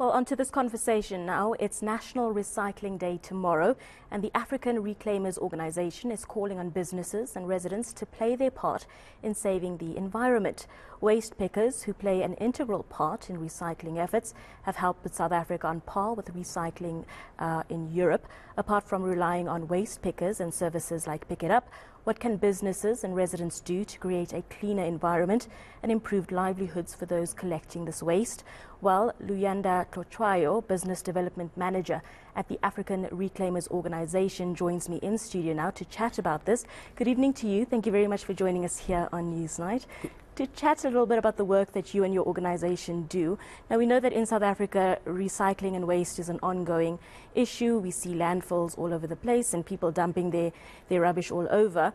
Well, on to this conversation now. It's National Recycling Day tomorrow, and the African Reclaimers Organization is calling on businesses and residents to play their part in saving the environment. Waste pickers, who play an integral part in recycling efforts, have helped put South Africa on par with recycling in Europe. Apart from relying on waste pickers and services like Pick It Up, what can businesses and residents do to create a cleaner environment and improved livelihoods for those collecting this waste? Well, Luyanda Hlatshwayo, Business Development Manager at the African Reclaimers Organization, joins me in studio now to chat about this. Good evening to you. Thank you very much for joining us here on Newsnight. To chat a little bit about the work that you and your organization do. Now, we know that in South Africa, recycling and waste is an ongoing issue. We see landfills all over the place and people dumping their rubbish all over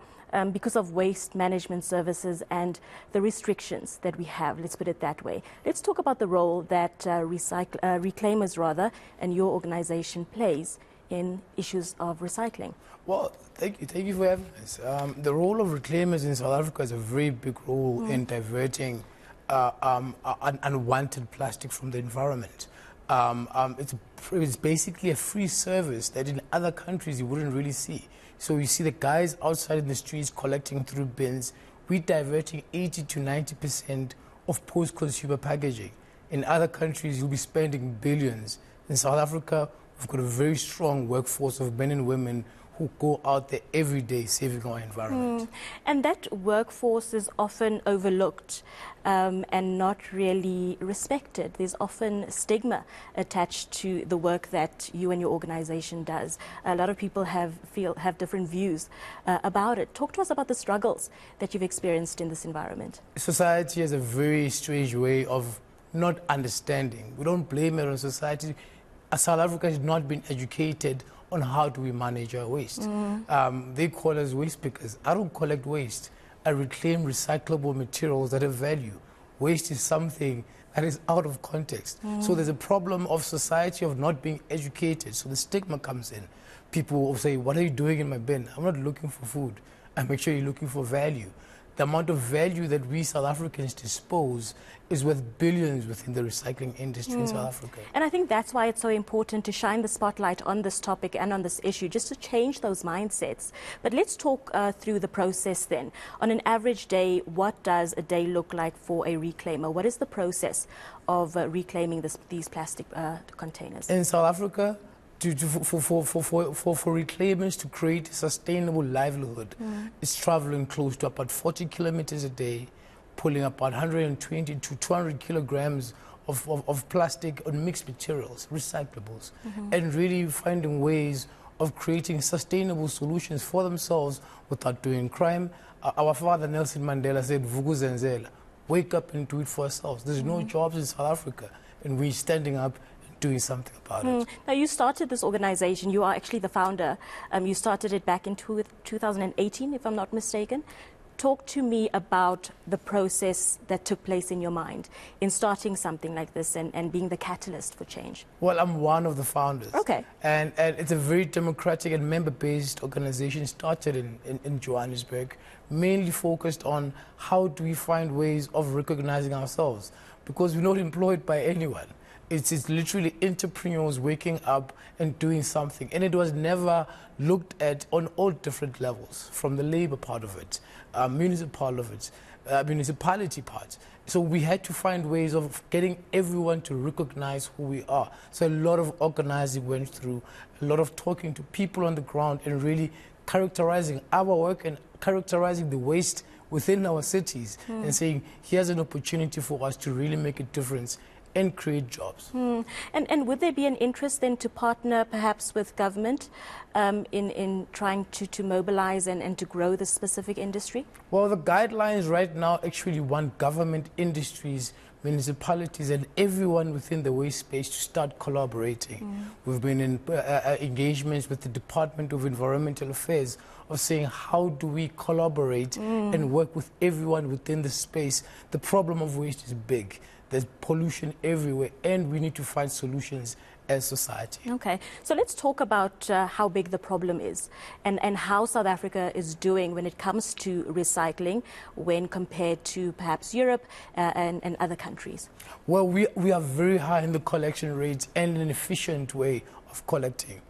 because of waste management services and the restrictions that we have. Let's put it that way. Let's talk about the role that Reclaimers and your organization plays in issues of recycling. Well, thank you for having us. The role of reclaimers in South Africa is a very big role in diverting unwanted plastic from the environment. It's basically a free service that in other countries you wouldn't really see. So you see the guys outside in the streets collecting through bins. We're diverting 80 to 90% of post-consumer packaging. In other countries, you'll be spending billions. In South Africa, we've got a very strong workforce of men and women who go out there every day saving our environment. And that workforce is often overlooked and not really respected. There's often stigma attached to the work that you and your organization does. A lot of people have different views about it. Talk to us about the struggles that you've experienced in this environment. Society has a very strange way of not understanding. We don't blame it on society. South Africa has not been educated on how do we manage our waste. They call us waste pickers. I don't collect waste. I reclaim recyclable materials that have value. Waste is something that is out of context. So there's a problem of society of not being educated. So the stigma comes in. People will say, what are you doing in my bin? I'm not looking for food. I'm actually looking for value. The amount of value that we South Africans dispose is worth billions within the recycling industry in South Africa. And I think that's why it's so important to shine the spotlight on this topic and on this issue, just to change those mindsets. But let's talk through the process then. On an average day, what does a day look like for a reclaimer? What is the process of reclaiming these plastic containers? In South Africa, for reclaimers to create a sustainable livelihood, it's traveling close to about 40 kilometers a day, pulling about 120 to 200 kilograms of plastic on mixed materials, recyclables, and really finding ways of creating sustainable solutions for themselves without doing crime. Our father Nelson Mandela said, "Vukuzenzela, wake up and do it for ourselves." There's no jobs in South Africa, and we're standing up doing something about it. Now, you started this organization. You are actually the founder. You started it back in 2018, if I'm not mistaken. Talk to me about the process that took place in your mind in starting something like this and being the catalyst for change. Well, I'm one of the founders. Okay. And it's a very democratic and member-based organization started in Johannesburg, mainly focused on how do we find ways of recognizing ourselves, because we're not employed by anyone. It's literally entrepreneurs waking up and doing something. And it was never looked at on all different levels, from the labor part of it, municipality part. So we had to find ways of getting everyone to recognize who we are. So a lot of organizing went through, a lot of talking to people on the ground and really characterizing our work and characterizing the waste within our cities and saying, here's an opportunity for us to really make a difference and create jobs. And would there be an interest then to partner perhaps with government in trying to mobilize and to grow this specific industry? Well, the guidelines right now actually want government, industries, municipalities and everyone within the waste space to start collaborating. We've been in engagements with the Department of Environmental Affairs of saying how do we collaborate and work with everyone within the space. The problem of waste is big. There's pollution everywhere, and we need to find solutions as society. Okay, so let's talk about how big the problem is and how South Africa is doing when it comes to recycling when compared to perhaps Europe and other countries. Well, we are very high in the collection rates and an efficient way of collecting.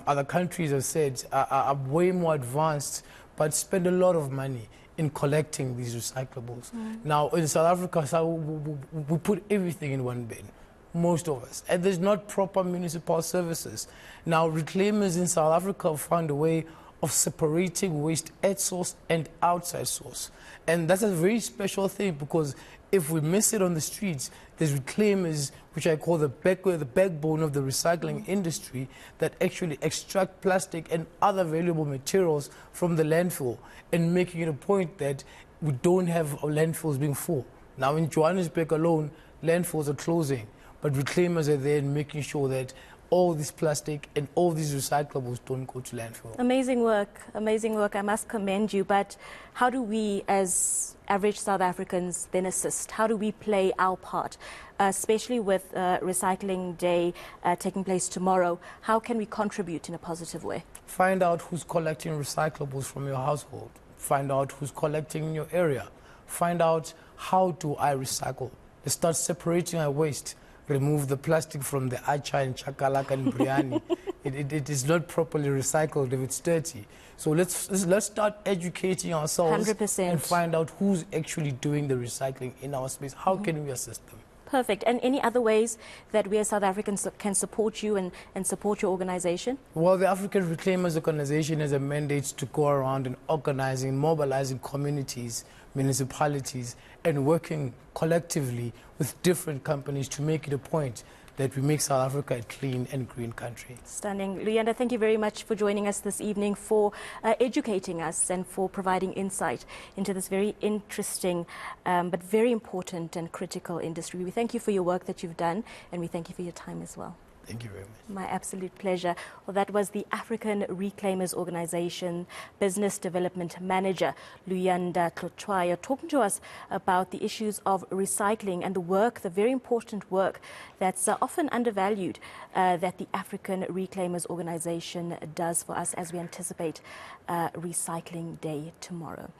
Other countries, as I said, are way more advanced but spend a lot of money in collecting these recyclables. Now, in South Africa, we put everything in one bin. Most of us. And there's not proper municipal services. Now, reclaimers in South Africa have found a way of separating waste at source and outside source. And that's a very special thing, because if we miss it on the streets, there's reclaimers, which I call the backbone of the recycling industry, that actually extract plastic and other valuable materials from the landfill and making it a point that we don't have landfills being full. Now, in Johannesburg alone, landfills are closing. But reclaimers are there and making sure that all this plastic and all these recyclables don't go to landfill. Amazing work, amazing work. I must commend you. But how do we, as average South Africans, then assist? How do we play our part, especially with Recycling Day taking place tomorrow? How can we contribute in a positive way? Find out who's collecting recyclables from your household. Find out who's collecting in your area. Find out, how do I recycle? Let's start separating our waste. Remove the plastic from the acha and chakalaka and biryani. It is not properly recycled if it's dirty. So let's start educating ourselves 100%. and find out who's actually doing the recycling in our space. How can we assist them? Perfect. And any other ways that we as South Africans can support you and support your organization? Well, the African Reclaimers Organization has a mandate to go around and organizing, mobilizing communities, municipalities, and working collectively with different companies to make it a point that we make South Africa a clean and green country. Stunning. Luyanda, thank you very much for joining us this evening, for educating us and for providing insight into this very interesting but very important and critical industry. We thank you for your work that you've done, and we thank you for your time as well. Thank you very much. My absolute pleasure. Well, that was the African Reclaimers Organization Business Development Manager, Luyanda Hlatshwayo, talking to us about the issues of recycling and the work, the very important work that's often undervalued that the African Reclaimers Organization does for us as we anticipate Recycling Day tomorrow.